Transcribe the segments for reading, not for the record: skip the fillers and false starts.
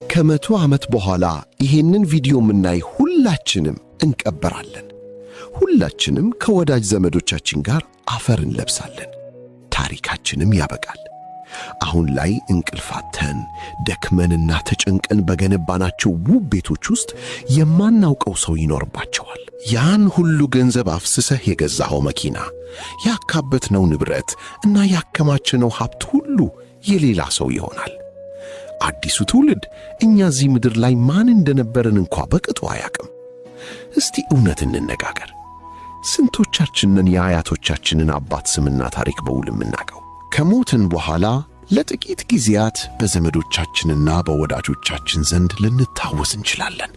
ከመቶ ዓመት በኋላ ይሄንን ቪዲዮ የምናይ ሁላችንም እንቀበራለን። ሁላችንም ከወዳጅ ዘመዶቻችን ጋር አፈር እንለብሳለን። ታሪካችንም ያበቃል። አሁን ላይ እንቅልፋተን ደክመንና ተጨንቀን በገነባናቸው ውብ ቤቶች ውስጥ የማናውቀው ሰው ይኖርባቸዋል። ያን ሁሉ ገንዘብ አፍስሰህ የገዛኸው መኪና፣ ያካበትነው ንብረት እና ያከማችነው ሀብት ሁሉ የሌላ ሰው ይሆናል። አዲሱ ትውልድ እኛ እዚህ ምድር ላይ ማን እንደነበረን እንኳ በቅጡ አያውቅም። እስቲ እውነት እንነጋገር። ስንቶቻችንን የአያቶቻችንን አባት ስምና ታሪክ በውል የምናውቀው? ከሞትን በኋላ ለጥቂት ጊዜያት በዘመዶቻችንና በወዳጆቻችን ዘንድ ልንታወስ እንችላለን።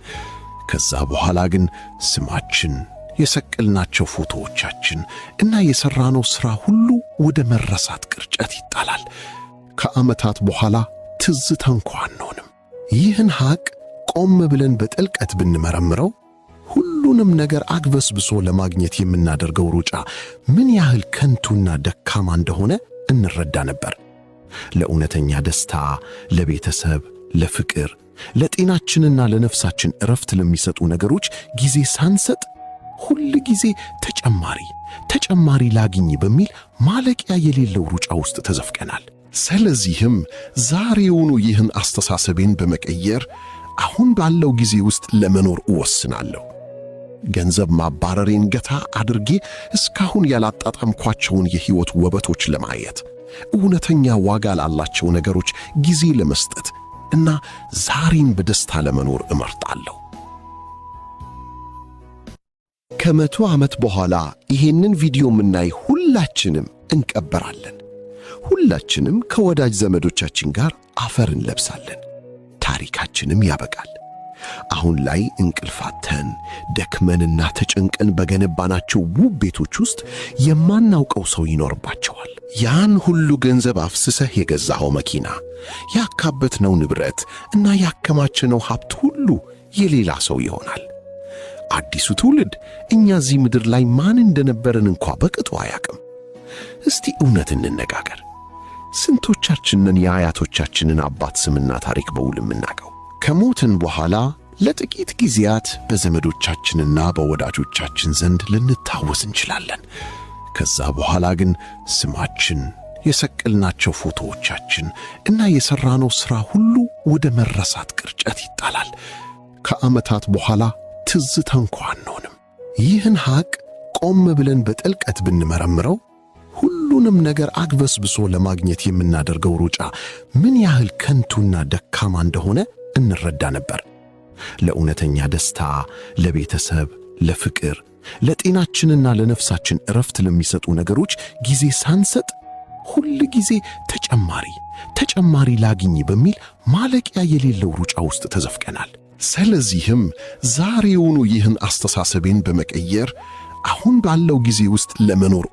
ከዛ በኋላ ግን ስማችን፣ የሰቀልናቸው ፎቶዎቻችን እና የሠራነው ሥራ ሁሉ ወደ መረሳት ቅርጨት ይጣላል። ከዓመታት በኋላ ትዝታ እንኳ አንሆንም። ይህን ሐቅ ቆም ብለን በጥልቀት ብንመረምረው ሁሉንም ነገር አግበስብሶ ለማግኘት የምናደርገው ሩጫ ምን ያህል ከንቱና ደካማ እንደሆነ እንረዳ ነበር። ለእውነተኛ ደስታ፣ ለቤተሰብ፣ ለፍቅር፣ ለጤናችንና ለነፍሳችን ዕረፍት ለሚሰጡ ነገሮች ጊዜ ሳንሰጥ ሁል ጊዜ ተጨማሪ ላግኝ በሚል ማለቂያ የሌለው ሩጫ ውስጥ ተዘፍቀናል። ስለዚህም ዛሬውኑ ይህን አስተሳሰቤን በመቀየር አሁን ባለው ጊዜ ውስጥ ለመኖር እወስናለሁ። ገንዘብ ማባረሬን ገታ አድርጌ እስካሁን ያላጣጣምኳቸውን የሕይወት ውበቶች ለማየት፣ እውነተኛ ዋጋ ላላቸው ነገሮች ጊዜ ለመስጠት እና ዛሬን በደስታ ለመኖር እመርጣለሁ። ከመቶ ዓመት በኋላ ይሄንን ቪዲዮ የምናይ ሁላችንም እንቀበራለን። ሁላችንም ከወዳጅ ዘመዶቻችን ጋር አፈር እንለብሳለን። ታሪካችንም ያበቃል። አሁን ላይ እንቅልፋተን ደክመንና ተጨንቀን በገነባናቸው ውብ ቤቶች ውስጥ የማናውቀው ሰው ይኖርባቸዋል። ያን ሁሉ ገንዘብ አፍስሰህ የገዛኸው መኪና፣ ያካበትነው ንብረት እና ያከማችነው ሀብት ሁሉ የሌላ ሰው ይሆናል። አዲሱ ትውልድ እኛ እዚህ ምድር ላይ ማን እንደነበረን እንኳ በቅጡ አያውቅም። እስቲ እውነት እንነጋገር። ስንቶቻችንን የአያቶቻችንን አባት ስምና ታሪክ በውል የምናውቀው? ከሞትን በኋላ ለጥቂት ጊዜያት በዘመዶቻችንና በወዳጆቻችን ዘንድ ልንታወስ እንችላለን። ከዛ በኋላ ግን ስማችን፣ የሰቀልናቸው ፎቶዎቻችን እና የሠራነው ሥራ ሁሉ ወደ መረሳት ቅርጨት ይጣላል። ከዓመታት በኋላ ትዝታ እንኳ አንሆንም። ይህን ሐቅ ቆም ብለን በጥልቀት ብንመረምረው ሁሉንም ነገር አግበስብሶ ለማግኘት የምናደርገው ሩጫ ምን ያህል ከንቱና ደካማ እንደሆነ እንረዳ ነበር። ለእውነተኛ ደስታ፣ ለቤተሰብ፣ ለፍቅር፣ ለጤናችንና ለነፍሳችን ዕረፍት ለሚሰጡ ነገሮች ጊዜ ሳንሰጥ ሁል ጊዜ ተጨማሪ ላግኝ በሚል ማለቂያ የሌለው ሩጫ ውስጥ ተዘፍቀናል። ስለዚህም ዛሬውኑ ይህን አስተሳሰቤን በመቀየር አሁን ባለው ጊዜ ውስጥ ለመኖር